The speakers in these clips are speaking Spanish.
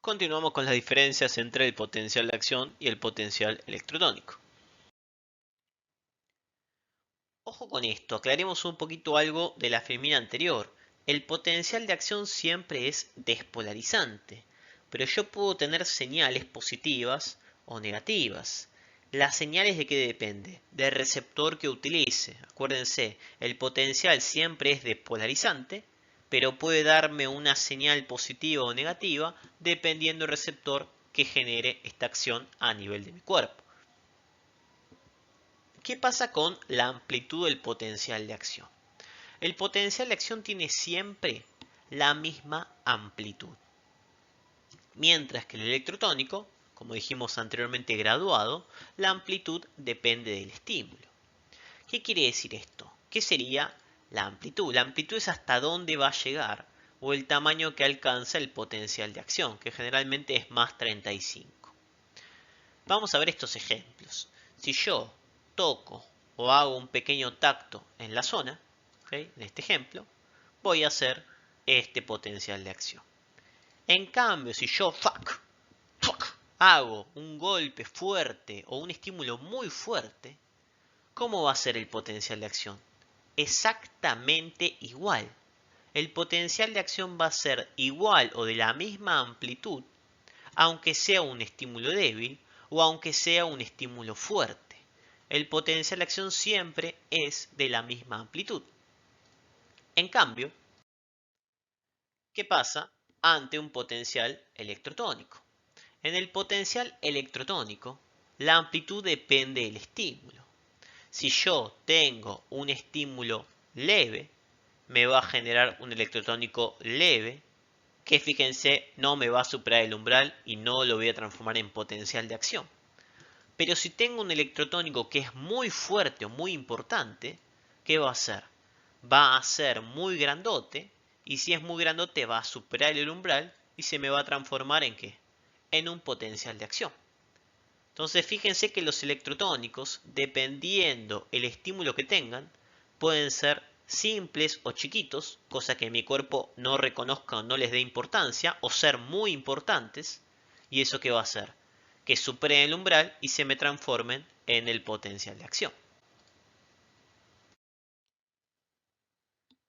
Continuamos con las diferencias entre el potencial de acción y el potencial electrotónico. Ojo con esto, aclaremos un poquito algo de la femina anterior. El potencial de acción siempre es despolarizante, pero yo puedo tener señales positivas o negativas. ¿Las señales de qué depende? Del receptor que utilice. Acuérdense, el potencial siempre es despolarizante, pero puede darme una señal positiva o negativa dependiendo del receptor que genere esta acción a nivel de mi cuerpo. ¿Qué pasa con la amplitud del potencial de acción? El potencial de acción tiene siempre la misma amplitud, mientras que el electrotónico, como dijimos anteriormente graduado, la amplitud depende del estímulo. ¿Qué quiere decir esto? ¿Qué sería la amplitud? La amplitud es hasta dónde va a llegar o el tamaño que alcanza el potencial de acción, que generalmente es más 35. Vamos a ver estos ejemplos. Si yo toco o hago un pequeño tacto en la zona, ¿okay?, en este ejemplo, voy a hacer este potencial de acción. En cambio, si yo hago un golpe fuerte o un estímulo muy fuerte, ¿cómo va a ser el potencial de acción? Exactamente igual. El potencial de acción va a ser igual o de la misma amplitud, aunque sea un estímulo débil o aunque sea un estímulo fuerte. El potencial de acción siempre es de la misma amplitud. En cambio, ¿qué pasa ante un potencial electrotónico? En el potencial electrotónico, la amplitud depende del estímulo. Si yo tengo un estímulo leve, me va a generar un electrotónico leve, que fíjense, no me va a superar el umbral y no lo voy a transformar en potencial de acción. Pero si tengo un electrotónico que es muy fuerte o muy importante, ¿qué va a hacer? Va a ser muy grandote, y si es muy grandote va a superar el umbral y se me va a transformar ¿en qué? En un potencial de acción. Entonces fíjense que los electrotónicos, dependiendo el estímulo que tengan, pueden ser simples o chiquitos, cosa que mi cuerpo no reconozca o no les dé importancia, o ser muy importantes, y eso ¿qué va a hacer? Que superen el umbral y se me transformen en el potencial de acción.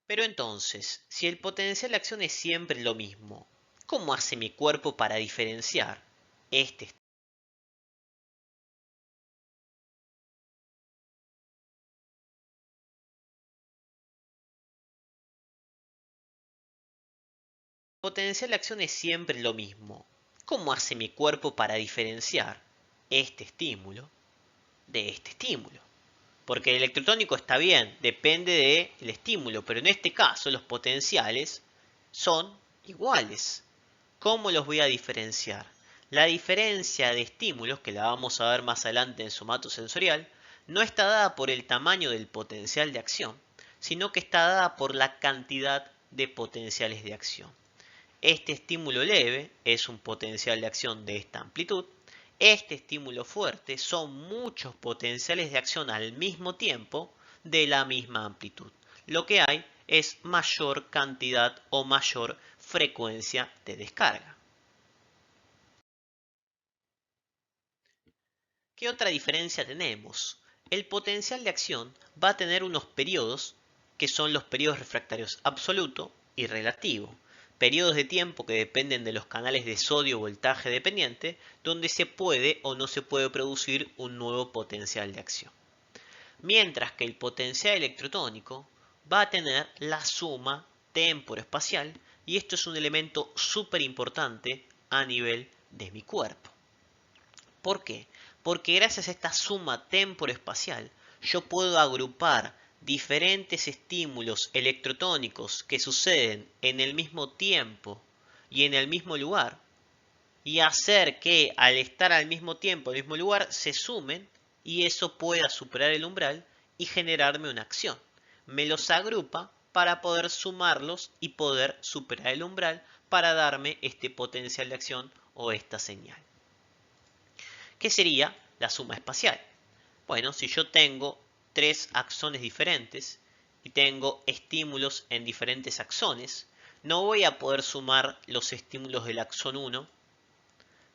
Pero entonces, si el potencial de acción es siempre lo mismo, ¿cómo hace mi cuerpo para diferenciar este potencial de acción es siempre lo mismo? ¿Cómo hace mi cuerpo para diferenciar este estímulo de este estímulo? Porque el electrotónico está bien, depende del estímulo, pero en este caso los potenciales son iguales. ¿Cómo los voy a diferenciar? La diferencia de estímulos, que la vamos a ver más adelante en somatosensorial, no está dada por el tamaño del potencial de acción, sino que está dada por la cantidad de potenciales de acción. Este estímulo leve es un potencial de acción de esta amplitud. Este estímulo fuerte son muchos potenciales de acción al mismo tiempo de la misma amplitud. Lo que hay es mayor cantidad o mayor frecuencia de descarga. ¿Qué otra diferencia tenemos? El potencial de acción va a tener unos periodos que son los periodos refractarios absoluto y relativo. Periodos de tiempo que dependen de los canales de sodio voltaje dependiente, donde se puede o no se puede producir un nuevo potencial de acción. Mientras que el potencial electrotónico va a tener la suma temporoespacial, y esto es un elemento súper importante a nivel de mi cuerpo. ¿Por qué? Porque gracias a esta suma temporoespacial yo puedo agrupar diferentes estímulos electrotónicos que suceden en el mismo tiempo y en el mismo lugar y hacer que al estar al mismo tiempo en el mismo lugar se sumen y eso pueda superar el umbral y generarme una acción. Me los agrupa para poder sumarlos y poder superar el umbral para darme este potencial de acción o esta señal. ¿Qué sería la suma espacial? Bueno, si yo tengo tres axones diferentes y tengo estímulos en diferentes axones, no voy a poder sumar los estímulos del axón 1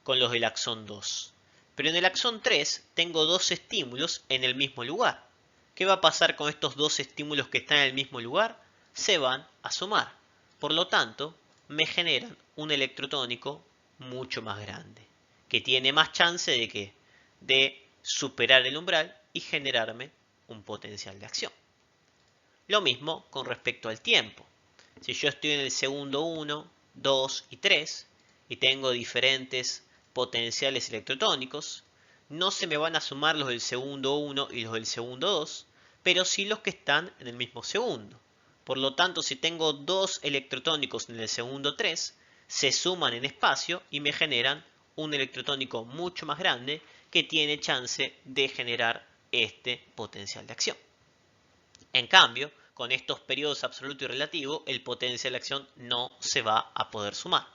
con los del axón 2. Pero en el axón 3 tengo dos estímulos en el mismo lugar. ¿Qué va a pasar con estos dos estímulos que están en el mismo lugar? Se van a sumar. Por lo tanto, me generan un electrotónico mucho más grande, que tiene más chance de ¿qué? De superar el umbral y generarme un potencial de acción. Lo mismo con respecto al tiempo. Si yo estoy en el segundo 1, 2 y 3 y tengo diferentes potenciales electrotónicos, no se me van a sumar los del segundo 1 y los del segundo 2, pero sí los que están en el mismo segundo. Por lo tanto, si tengo dos electrotónicos en el segundo 3, se suman en espacio y me generan un electrotónico mucho más grande que tiene chance de generar este potencial de acción. En cambio, con estos periodos absoluto y relativo, el potencial de acción no se va a poder sumar.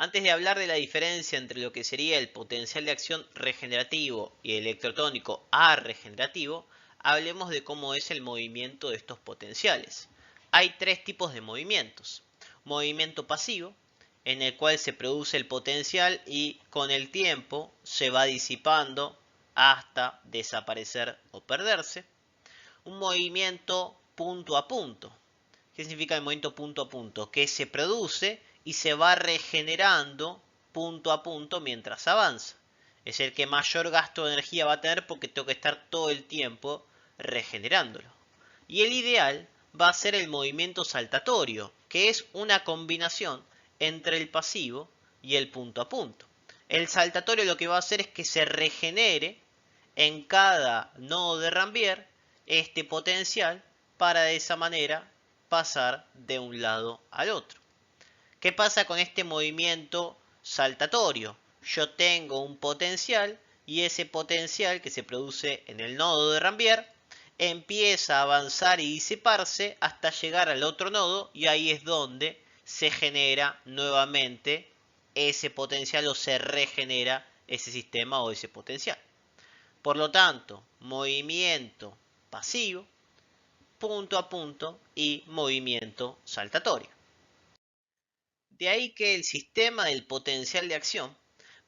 Antes de hablar de la diferencia entre lo que sería el potencial de acción regenerativo y el electrotónico arregenerativo, hablemos de cómo es el movimiento de estos potenciales. Hay tres tipos de movimientos. Movimiento pasivo, en el cual se produce el potencial y con el tiempo se va disipando hasta desaparecer o perderse. Un movimiento punto a punto. ¿Qué significa el movimiento punto a punto? Que se produce y se va regenerando punto a punto mientras avanza. Es el que mayor gasto de energía va a tener porque tengo que estar todo el tiempo regenerándolo. Y el ideal va a ser el movimiento saltatorio, que es una combinación entre el pasivo y el punto a punto. El saltatorio lo que va a hacer es que se regenere en cada nodo de Rambier este potencial para de esa manera pasar de un lado al otro. ¿Qué pasa con este movimiento saltatorio? Yo tengo un potencial y ese potencial que se produce en el nodo de Rambier empieza a avanzar y disiparse hasta llegar al otro nodo y ahí es donde se genera nuevamente ese potencial o se regenera ese sistema o ese potencial. Por lo tanto, movimiento pasivo, punto a punto y movimiento saltatorio. De ahí que el sistema del potencial de acción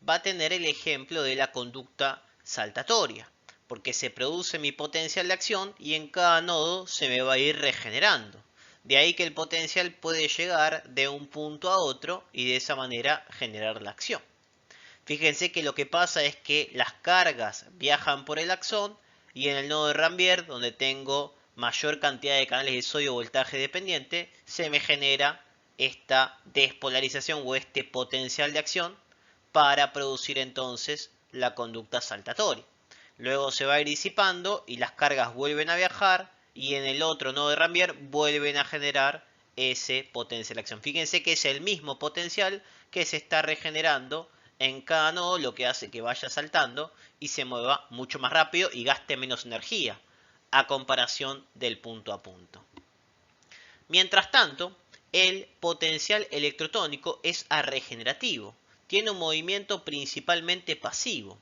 va a tener el ejemplo de la conducta saltatoria, porque se produce mi potencial de acción y en cada nodo se me va a ir regenerando. De ahí que el potencial puede llegar de un punto a otro y de esa manera generar la acción. Fíjense que lo que pasa es que las cargas viajan por el axón y en el nodo de Rambier, donde tengo mayor cantidad de canales de sodio voltaje dependiente, se me genera esta despolarización o este potencial de acción para producir entonces la conducta saltatoria. Luego se va a ir disipando y las cargas vuelven a viajar y en el otro nodo de Rambier vuelven a generar ese potencial de acción. Fíjense que es el mismo potencial que se está regenerando en cada nodo, lo que hace que vaya saltando y se mueva mucho más rápido y gaste menos energía a comparación del punto a punto. Mientras tanto, el potencial electrotónico es arregenerativo. Tiene un movimiento principalmente pasivo.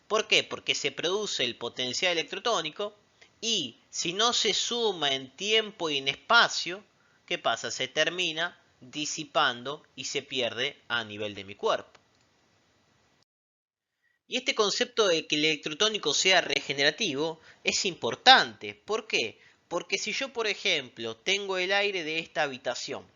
¿Por qué? Porque se produce el potencial electrotónico y si no se suma en tiempo y en espacio, ¿qué pasa? Se termina disipando y se pierde a nivel de mi cuerpo. Y este concepto de que el electrotónico sea regenerativo es importante. ¿Por qué? Porque si yo, por ejemplo, tengo el aire de esta habitación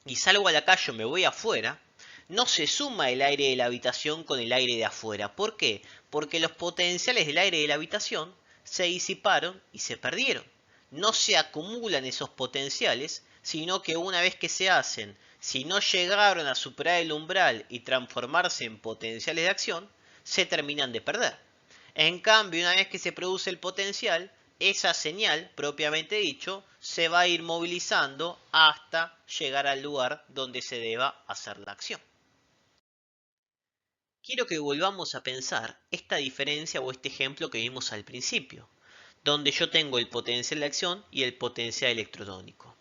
y salgo a la calle o me voy afuera, no se suma el aire de la habitación con el aire de afuera. ¿Por qué? Porque los potenciales del aire de la habitación se disiparon y se perdieron. No se acumulan esos potenciales, sino que una vez que se hacen, si no llegaron a superar el umbral y transformarse en potenciales de acción, se terminan de perder. En cambio, una vez que se produce el potencial, esa señal, propiamente dicho, se va a ir movilizando hasta llegar al lugar donde se deba hacer la acción. Quiero que volvamos a pensar esta diferencia o este ejemplo que vimos al principio, donde yo tengo el potencial de acción y el potencial electrotónico.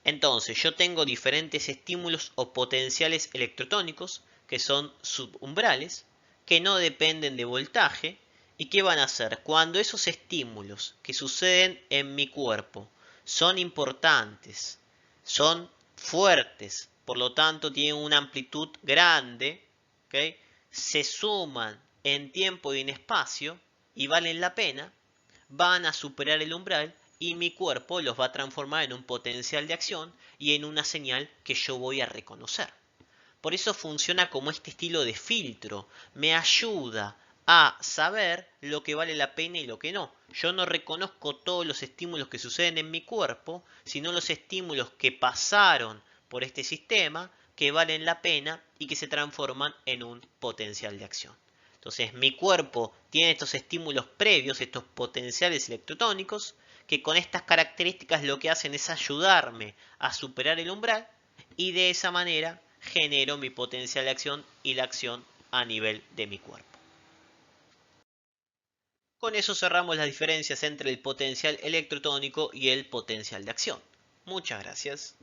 Entonces, yo tengo diferentes estímulos o potenciales electrotónicos que son subumbrales, que no dependen de voltaje y que van a hacer cuando esos estímulos que suceden en mi cuerpo son importantes, son fuertes, por lo tanto tienen una amplitud grande, ¿ok? Se suman en tiempo y en espacio y valen la pena, van a superar el umbral y mi cuerpo los va a transformar en un potencial de acción y en una señal que yo voy a reconocer. Por eso funciona como este estilo de filtro. Me ayuda a saber lo que vale la pena y lo que no. Yo no reconozco todos los estímulos que suceden en mi cuerpo, sino los estímulos que pasaron por este sistema, que valen la pena y que se transforman en un potencial de acción. Entonces mi cuerpo tiene estos estímulos previos, estos potenciales electrotónicos, que con estas características lo que hacen es ayudarme a superar el umbral y de esa manera genero mi potencial de acción y la acción a nivel de mi cuerpo. Con eso cerramos las diferencias entre el potencial electrotónico y el potencial de acción. Muchas gracias.